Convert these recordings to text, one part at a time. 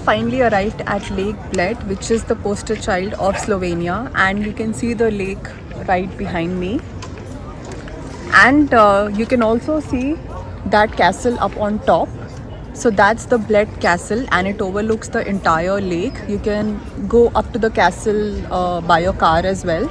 finally arrived at Lake Bled, which is the poster child of Slovenia, and you can see the lake right behind me. And you can also see that castle up on top. So that's the Bled Castle, and it overlooks the entire lake. You can go up to the castle by your car as well.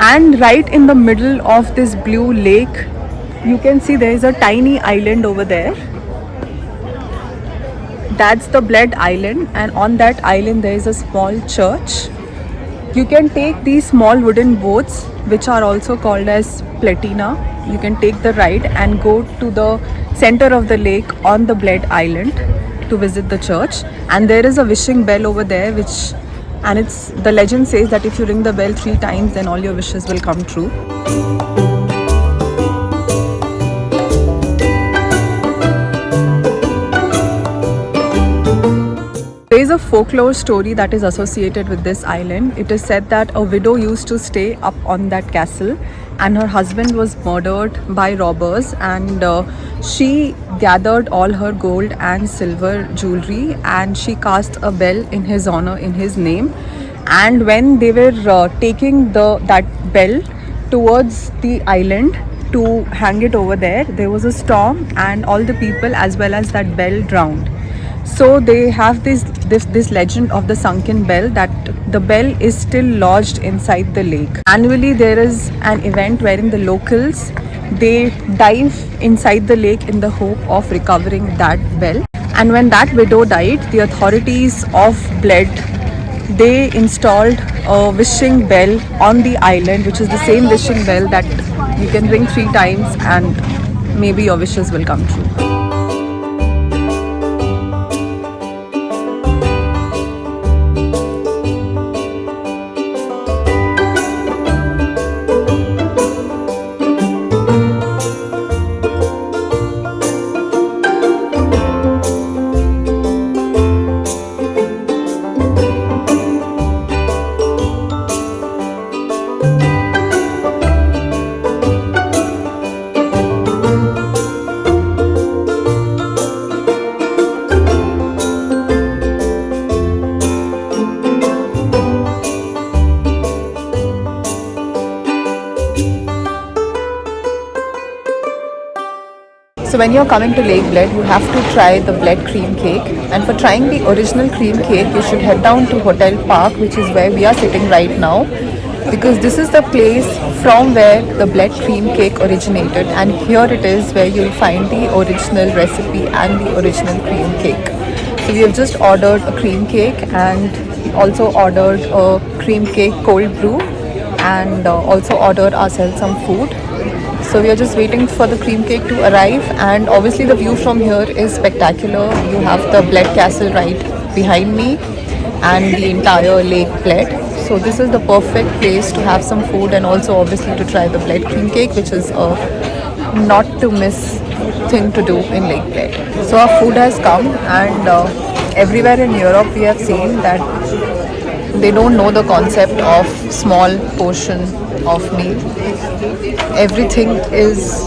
And right in the middle of this blue lake, you can see there is a tiny island over there. That's the Bled Island, and on that island there is a small church. You can take these small wooden boats, which are also called as platina. You can take the ride and go to the center of the lake on the Bled Island to visit the church. And there is a wishing bell over there, the legend says that if you ring the bell 3 times, then all your wishes will come true. There is a folklore story that is associated with this island. It is said that a widow used to stay up on that castle, and her husband was murdered by robbers, and she gathered all her gold and silver jewelry, and she cast a bell in his honor, in his name. And when they were taking that bell towards the island to hang it over there, there was a storm, and all the people as well as that bell drowned. So they have this legend of the sunken bell, that the bell is still lodged inside the lake. Annually there is an event wherein the locals, they dive inside the lake in the hope of recovering that bell. And when that widow died, the authorities of Bled, they installed a wishing bell on the island, which is the same wishing bell that you can ring 3 times and maybe your wishes will come true. So when you're coming to Lake Bled, you have to try the Bled cream cake. And for trying the original cream cake, you should head down to Hotel Park, which is where we are sitting right now, because this is the place from where the Bled cream cake originated, and here it is where you'll find the original recipe and the original cream cake. So we have just ordered a cream cake, and we also ordered a cream cake cold brew, and also ordered ourselves some food. So we are just waiting for the cream cake to arrive, and obviously the view from here is spectacular. You have the Bled Castle right behind me and the entire Lake Bled. So this is the perfect place to have some food, and also obviously to try the Bled cream cake, which is a not to miss thing to do in Lake Bled. So our food has come, and everywhere in Europe we have seen that they don't know the concept of small portion of meal. Everything is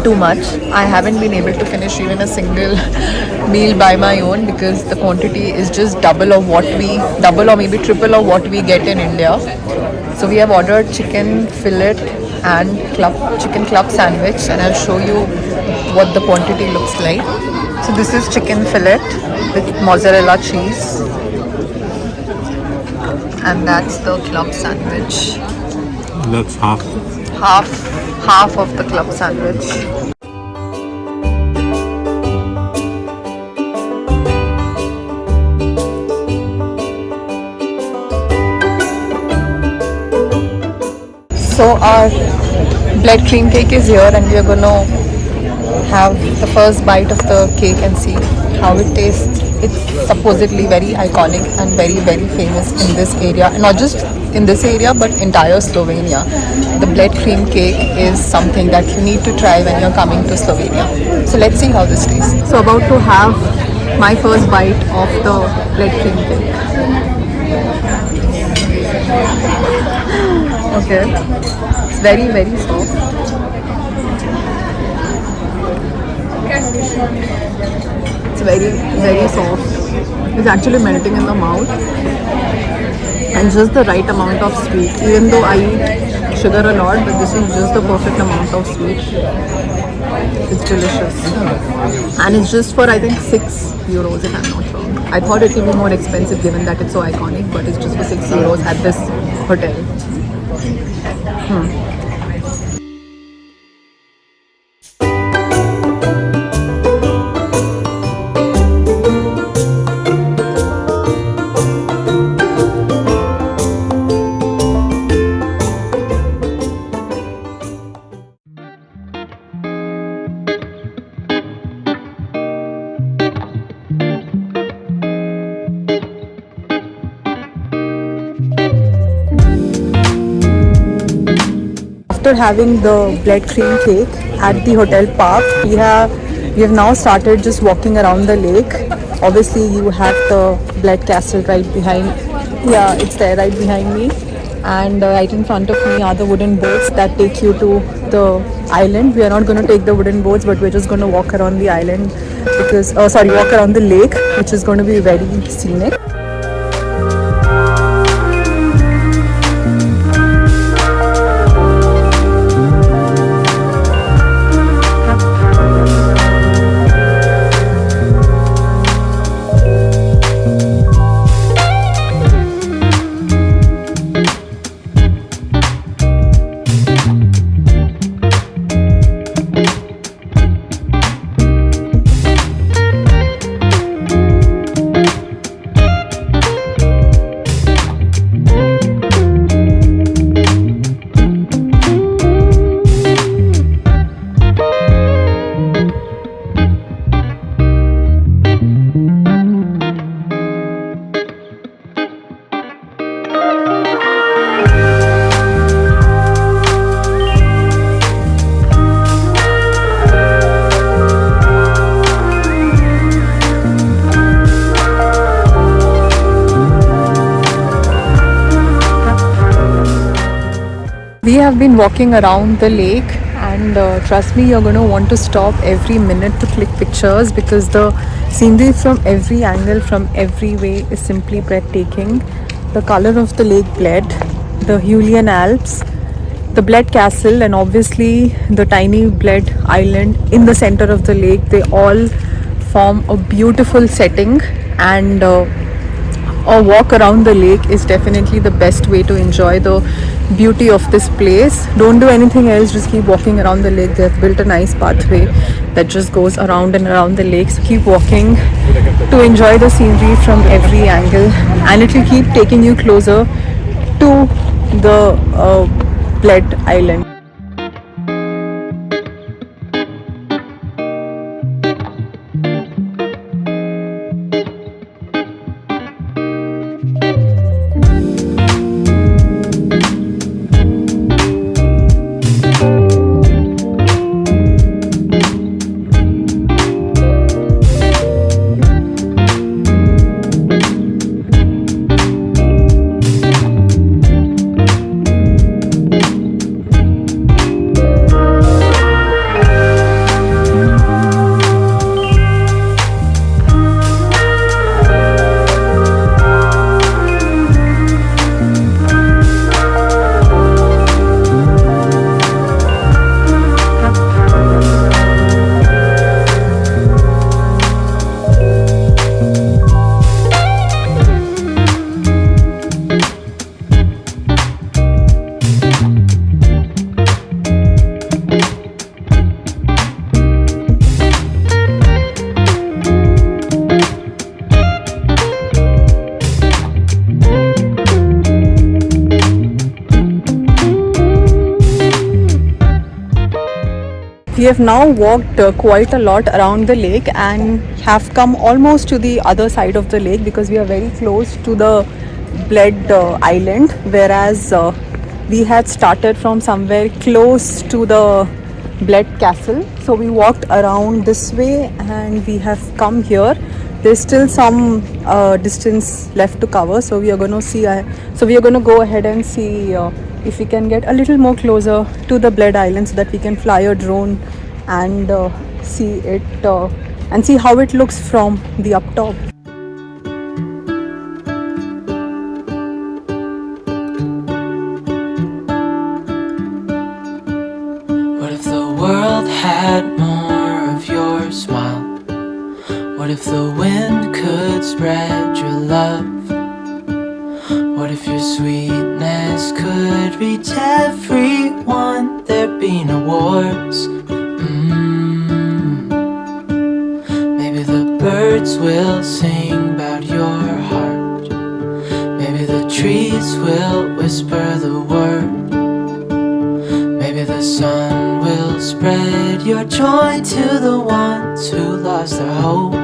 too much. I haven't been able to finish even a single meal by my own, because the quantity is just double or maybe triple of what we get in India. So we have ordered chicken fillet and chicken club sandwich, and I'll show you what the quantity looks like. So this is chicken fillet with mozzarella cheese, and that's the club sandwich. That's half of the club sandwich. So our Bled cream cake is here, and we are gonna have the first bite of the cake and see how it tastes. It's supposedly very iconic and very, very famous in this area. Not just in this area, but entire Slovenia. The Bled cream cake is something that you need to try when you're coming to Slovenia. So let's see how this tastes. So about to have my first bite of the Bled cream cake. Okay, it's very soft. It's very soft. It's actually melting in the mouth, and just the right amount of sweet. Even though I eat sugar a lot, but this is just the perfect amount of sweet. It's delicious, and it's just for I think €6 if I'm not wrong. I thought it would be more expensive given that it's so iconic, but it's just for €6 at this hotel. After having the Bled cream cake at the hotel park, we have now started just walking around the lake. Obviously, you have the Bled castle right behind. Yeah, it's there right behind me, and right in front of me are the wooden boats that take you to the island. We are not going to take the wooden boats, but we're just going to walk around the island because, walk around the lake, which is going to be very scenic. We have been walking around the lake, and trust me, you're going to want to stop every minute to click pictures because the scenery from every angle, from every way is simply breathtaking. The color of the Lake Bled, the Julian Alps, the Bled Castle, and obviously the tiny Bled Island in the center of the lake, they all form a beautiful setting, and a walk around the lake is definitely the best way to enjoy the beauty of this place. Don't do anything else, just keep walking around the lake. They've built a nice pathway that just goes around and around the lake, so keep walking to enjoy the scenery from every angle, and it will keep taking you closer to the Bled Island. We have now walked quite a lot around the lake and have come almost to the other side of the lake because we are very close to the Bled Island, whereas we had started from somewhere close to the Bled Castle. So we walked around this way and we have come here. There's still some distance left to cover, so we are going to see. So we are going to go ahead and see if we can get a little more closer to the Bled Island, so that we can fly a drone and see it and see how it looks from the up top. What if the world had more of your smile? What if the wind could spread your love? What if your sweetness could reach everyone? There'd be no wars. Maybe the birds will sing about your heart. Maybe the trees will whisper the word. Maybe the sun will spread your joy to the ones who lost their hope.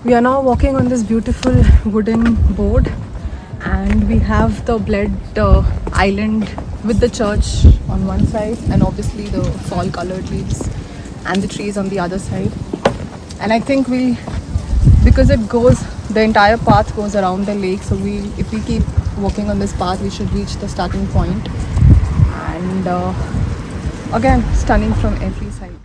We are now walking on this beautiful wooden board, and we have the Bled Island with the church on one side, and obviously the fall colored leaves and the trees on the other side. And I think because it goes, the entire path goes around the lake, so if we keep walking on this path, we should reach the starting point. And again, stunning from every side.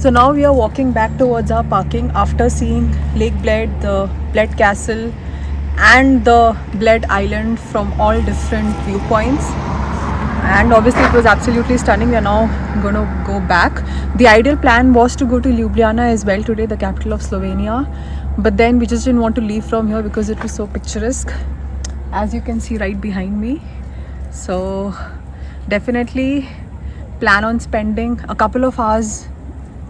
So now we are walking back towards our parking after seeing Lake Bled, the Bled Castle and the Bled Island from all different viewpoints. And obviously it was absolutely stunning. We are now going to go back. The ideal plan was to go to Ljubljana as well today, the capital of Slovenia. But then we just didn't want to leave from here because it was so picturesque, as you can see right behind me. So definitely plan on spending a couple of hours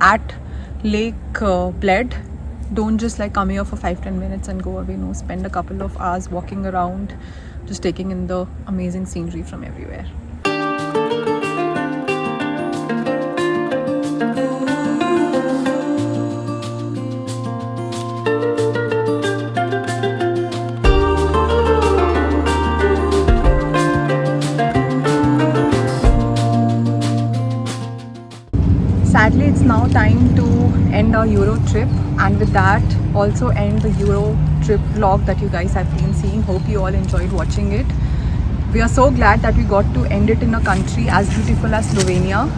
at Lake Bled. Don't just like come here for 5-10 minutes and go away. No, spend a couple of hours walking around, just taking in the amazing scenery from everywhere. Sadly, it's now time to end our Euro trip, and with that also end the Euro trip vlog that you guys have been seeing. Hope you all enjoyed watching it. We are so glad that we got to end it in a country as beautiful as Slovenia.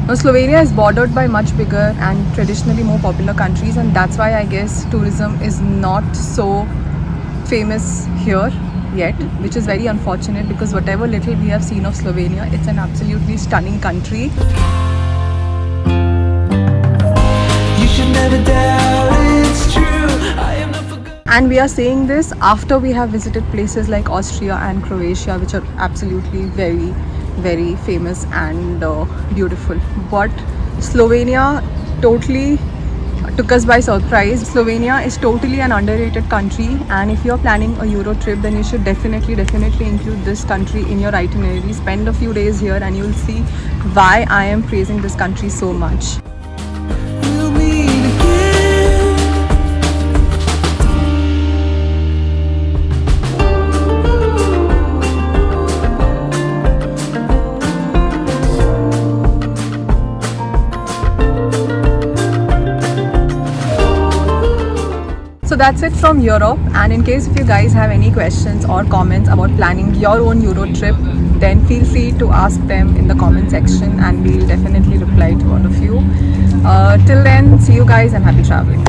Now, Slovenia is bordered by much bigger and traditionally more popular countries, and that's why I guess tourism is not so famous here yet, which is very unfortunate, because whatever little we have seen of Slovenia, it's an absolutely stunning country. And we are saying this after we have visited places like Austria and Croatia, which are absolutely very, very famous and beautiful. But Slovenia totally took us by surprise. Slovenia is totally an underrated country, and if you're planning a Euro trip, then you should definitely include this country in your itinerary. Spend a few days here and you'll see why I am praising this country so much. We'll meet again. So that's it from Europe, and in case if you guys have any questions or comments about planning your own Euro trip, then feel free to ask them in the comment section and we'll definitely reply to all of you. Till then, see you guys and happy traveling.